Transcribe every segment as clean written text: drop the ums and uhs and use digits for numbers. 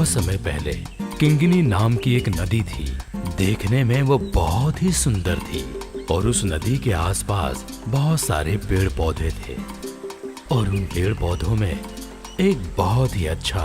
बहुत समय पहले किंगिनी नाम की एक नदी थी। देखने में वो बहुत ही सुंदर थी और उस नदी के आसपास बहुत सारे पेड़ पौधे थे और उन पेड़ पौधों में एक बहुत ही अच्छा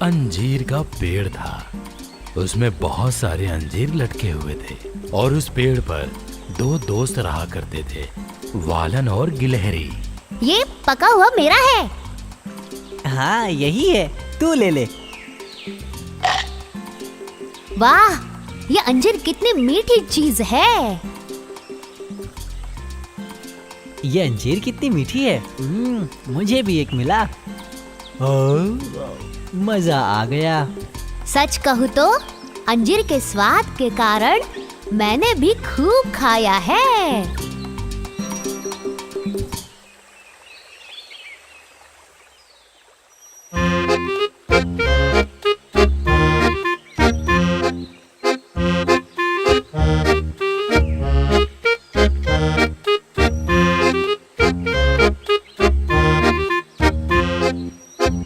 अंजीर का पेड़ था। उसमें बहुत सारे अंजीर लटके हुए थे और उस पेड़ पर दो दोस्त रहा करते थे, वालन और गिलहरी। ये पका हुआ मेरा है। हाँ यही है, तू ले ले। वाह, ये अंजीर कितनी मीठी चीज है। ये अंजीर कितनी मीठी है। मुझे भी एक मिला। मजा आ गया। सच कहूँ तो अंजीर के स्वाद के कारण मैंने भी खूब खाया है।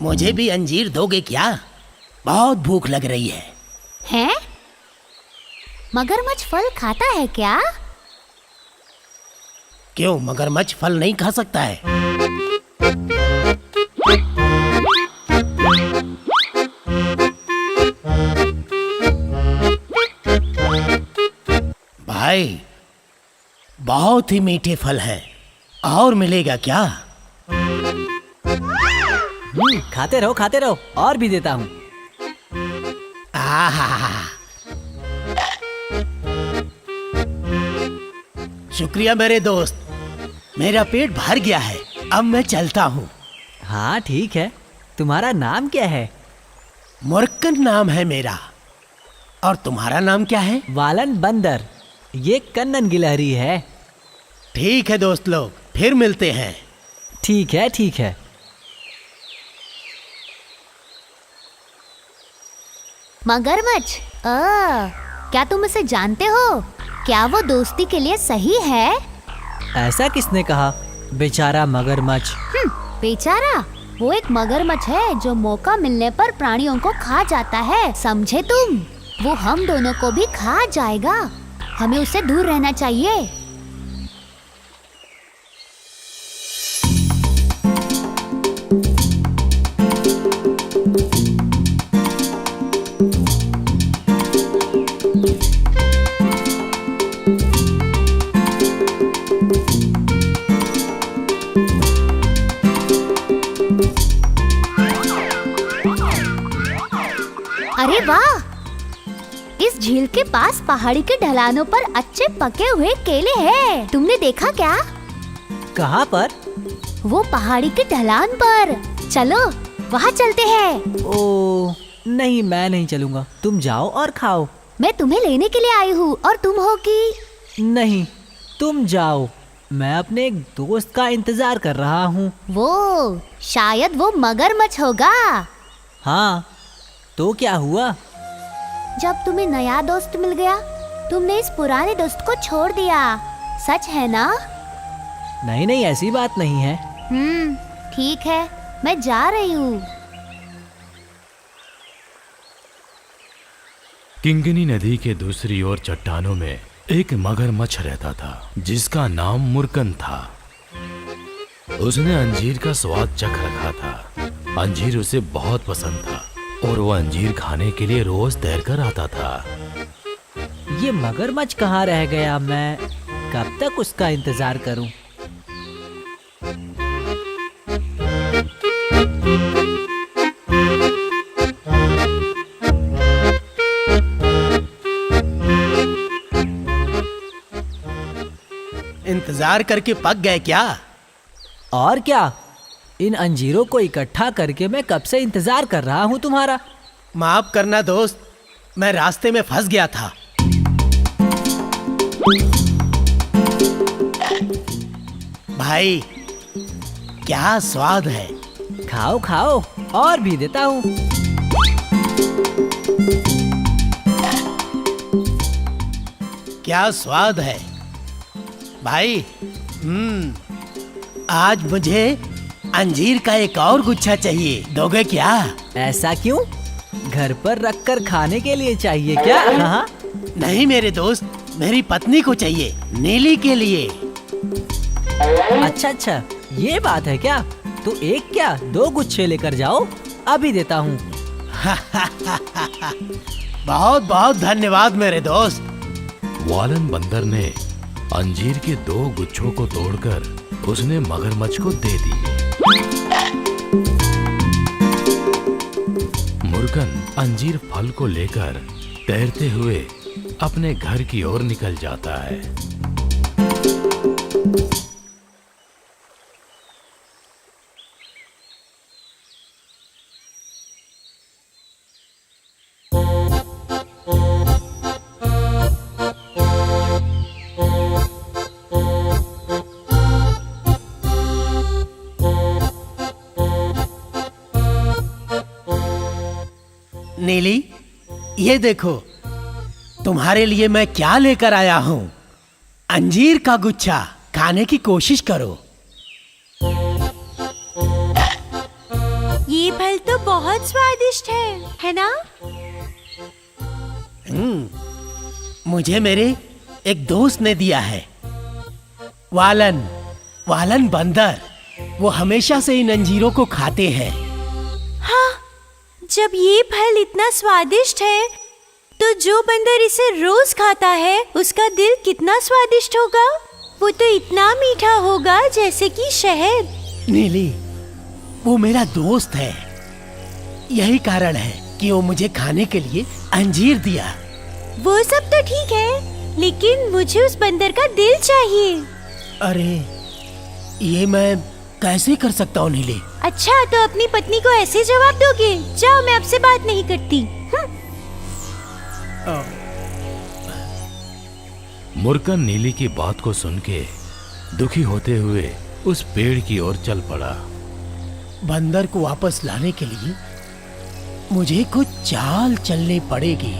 मुझे भी अंजीर दोगे क्या? बहुत भूख लग रही है। हैं? मगरमच्छ फल खाता है क्या? क्यों, मगरमच्छ फल नहीं खा सकता है? भाई, बहुत ही मीठे फल हैं। और मिलेगा क्या? खाते रहो, और भी देता हूँ। शुक्रिया मेरे दोस्त, मेरा पेट भर गया है। अब मैं चलता हूँ। हाँ ठीक है, तुम्हारा नाम क्या है? मुर्कन नाम है मेरा। और तुम्हारा नाम क्या है? वालन बंदर। ये कन्नन गिलहरी है। ठीक है दोस्त लोग, फिर मिलते हैं। ठीक है। मगरमच्छ, क्या तुम इसे जानते हो? क्या वो दोस्ती के लिए सही है? ऐसा किसने कहा? बेचारा मगरमच्छ। बेचारा? वो एक मगरमच्छ है जो मौका मिलने पर प्राणियों को खा जाता है, समझे तुम? वो हम दोनों को भी खा जाएगा। हमें उससे दूर रहना चाहिए। अरे वाह! इस झील के पास पहाड़ी के ढलानों पर अच्छे पके हुए केले हैं। तुमने देखा क्या? कहाँ पर? वो पहाड़ी के ढलान पर। चलो वहाँ चलते हैं। ओ नहीं, मैं नहीं चलूँगा। तुम जाओ और खाओ। मैं तुम्हें लेने के लिए आई हूँ और तुम हो कि? नहीं, तुम जाओ। मैं अपने एक दोस्त का इंतजार कर रहा हूँ। वो शायद वो मगरमच्छ होगा। हाँ, तो क्या हुआ? जब तुम्हें नया दोस्त मिल गया, तुमने इस पुराने दोस्त को छोड़ दिया। सच है ना? नहीं, ऐसी बात नहीं है। ठीक है, मैं जा रही हूँ। किंगिनी नदी के दूसरी ओर चट्टानों में एक मगरमच्छ रहता था जिसका नाम मुर्कन था। उसने अंजीर का स्वाद चख रखा था। अंजीर उसे बहुत पसंद था और वो अंजीर खाने के लिए रोज तैर कर आता था। ये मगरमच्छ कहाँ रह गया? मैं कब तक उसका इंतजार करूं? इंतजार करके पक गए क्या? और क्या, इन अंजीरों को इकट्ठा करके मैं कब से इंतजार कर रहा हूँ तुम्हारा। माफ करना दोस्त, मैं रास्ते में फंस गया था। भाई, क्या स्वाद है। खाओ, और भी देता हूँ। क्या स्वाद है भाई। आज मुझे अंजीर का एक और गुच्छा चाहिए। दोगे क्या? ऐसा क्यों? घर पर रखकर खाने के लिए चाहिए क्या? हाँ? नहीं मेरे दोस्त, मेरी पत्नी को चाहिए, नीली के लिए। अच्छा अच्छा, ये बात है क्या? तो एक क्या 2 गुच्छे लेकर जाओ, अभी देता हूँ। बहुत बहुत धन्यवाद मेरे दोस्त। वालन बंदर ने अंजीर के 2 गुच्छों को तोड़कर उसने मगरमच्छ को दे दिए। मुर्गन अंजीर फल को लेकर तैरते हुए अपने घर की ओर निकल जाता है। नीली, ये देखो, तुम्हारे लिए मैं क्या लेकर आया हूँ। अंजीर का गुच्छा, खाने की कोशिश करो। ये फल तो बहुत स्वादिष्ट है ना? मुझे मेरे एक दोस्त ने दिया है, वालन बंदर। वो हमेशा से इन अंजीरों को खाते हैं। हाँ, जब ये फल इतना स्वादिष्ट है तो जो बंदर इसे रोज खाता है उसका दिल कितना स्वादिष्ट होगा। वो तो इतना मीठा होगा जैसे कि शहद। नीली, वो मेरा दोस्त है, यही कारण है कि वो मुझे खाने के लिए अंजीर दिया। वो सब तो ठीक है, लेकिन मुझे उस बंदर का दिल चाहिए। अरे, ये मैं कैसे कर सकता हूँ नीली? अच्छा, तो अपनी पत्नी को ऐसे जवाब दोगे? जाओ, मैं आपसे बात नहीं करती। मुर्गन नीली की बात को सुन के दुखी होते हुए उस पेड़ की ओर चल पड़ा। बंदर को वापस लाने के लिए मुझे कुछ चाल चलनी पड़ेगी।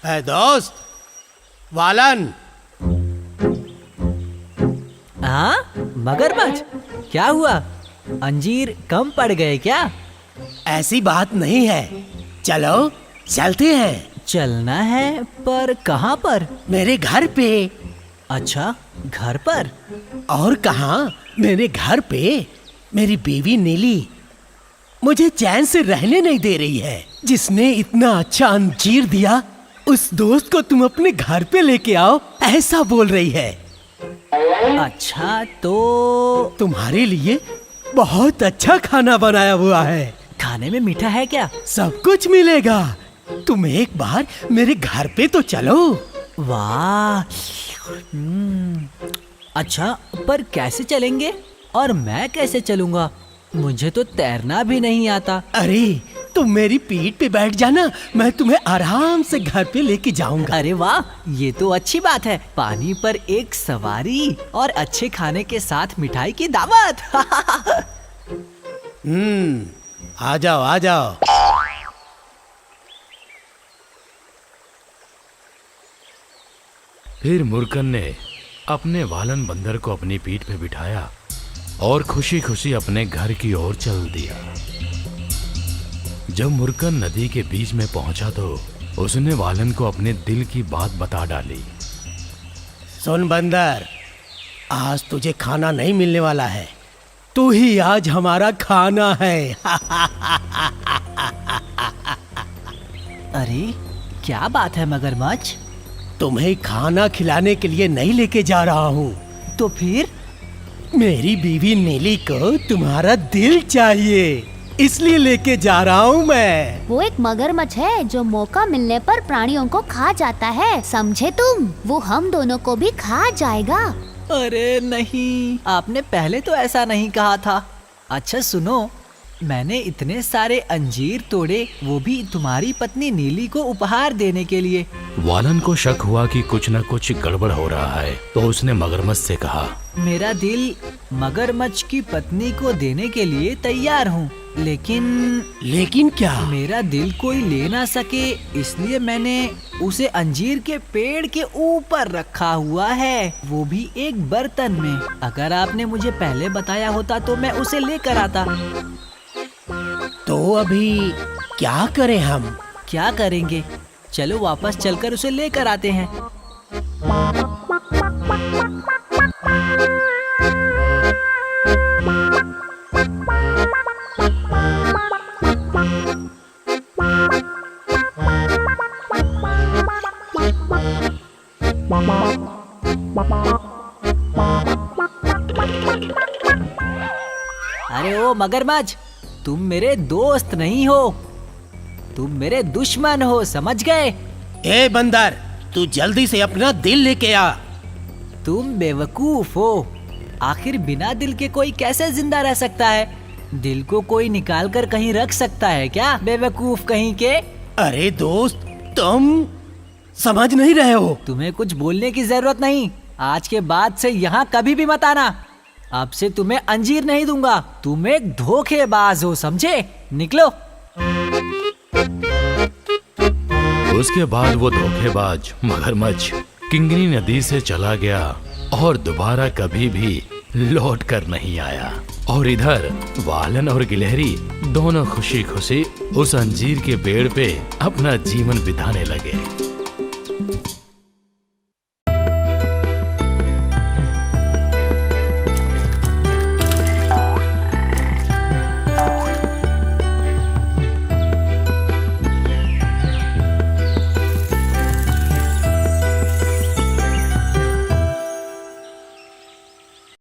है दोस्त, वालन। हाँ, मगरमच्छ, क्या हुआ? अंजीर कम पड़ गए क्या? ऐसी बात नहीं है, चलो चलते हैं। चलना है, पर कहाँ पर? मेरे घर पे। अच्छा, घर पर? और कहाँ, मेरे घर पे। मेरी बीवी नीली मुझे चैन से रहने नहीं दे रही है। जिसने इतना अच्छा अंजीर दिया, उस दोस्त को तुम अपने घर पे लेके आओ, ऐसा बोल रही है। अच्छा, तो तुम्हारे लिए बहुत अच्छा खाना बनाया हुआ है। खाने में मीठा है क्या? सब कुछ मिलेगा। तुम एक बार मेरे घर पे तो चलो। वाह। अच्छा, पर कैसे चलेंगे? और मैं कैसे चलूंगा? मुझे तो तैरना भी नहीं आता। अरे, तुम मेरी पीठ पे बैठ जाना, मैं तुम्हें आराम से घर पे लेके जाऊंगा। अरे वाह, ये तो अच्छी बात है। पानी पर एक सवारी और अच्छे खाने के साथ मिठाई की दावत। आ जाओ आ जाओ। फिर मुर्गन ने अपने वालन बंदर को अपनी पीठ पे बिठाया और खुशी खुशी अपने घर की ओर चल दिया। जब मुर्गन नदी के बीच में पहुंचा तो उसने वालन को अपने दिल की बात बता डाली। सुन बंदर, आज तुझे खाना नहीं मिलने वाला है, तू ही आज हमारा खाना है। अरे, क्या बात है मगरमच्छ? तुम्हें खाना खिलाने के लिए नहीं लेके जा रहा हूँ। तो फिर? मेरी बीवी नीली को तुम्हारा दिल चाहिए, इसलिए लेके जा रहा हूँ मैं। वो एक मगरमच्छ है जो मौका मिलने पर प्राणियों को खा जाता है, समझे तुम? वो हम दोनों को भी खा जाएगा। अरे नहीं, आपने पहले तो ऐसा नहीं कहा था। अच्छा सुनो, मैंने इतने सारे अंजीर तोड़े, वो भी तुम्हारी पत्नी नीली को उपहार देने के लिए। वालन को शक हुआ कि कुछ न कुछ गड़बड़ हो रहा है, तो उसने मगरमच्छ से कहा, मेरा दिल मगरमच्छ की पत्नी को देने के लिए तैयार हूँ, लेकिन क्या? मेरा दिल कोई ले ना सके, इसलिए मैंने उसे अंजीर के पेड़ के ऊपर रखा हुआ है, वो भी एक बर्तन में। अगर आपने मुझे पहले बताया होता तो मैं उसे लेकर आता। तो अभी क्या करें हम? क्या करेंगे? चलो वापस चलकर उसे लेकर आते हैं। अरे ओ मगरमच्छ, तुम मेरे दोस्त नहीं हो, तुम मेरे दुश्मन हो, समझ गए? ए बंदर, तू जल्दी से अपना दिल लेके आ। तुम बेवकूफ हो। आखिर बिना दिल के कोई कैसे जिंदा रह सकता है? दिल को कोई निकाल कर कहीं रख सकता है क्या, बेवकूफ कहीं के? अरे दोस्त, तुम समझ नहीं रहे हो। तुम्हें कुछ बोलने की जरूरत नहीं। आज के बाद से यहाँ कभी भी मत आना। अब से तुम्हें अंजीर नहीं दूंगा। तुम एक धोखेबाज हो, समझे? निकलो। उसके बाद वो धोखेबाज मगरमच्छ किंगनी नदी से चला गया और दोबारा कभी भी लौट कर नहीं आया। और इधर वालन और गिलहरी दोनों खुशी खुशी उस अंजीर के पेड़ पे अपना जीवन बिताने लगे।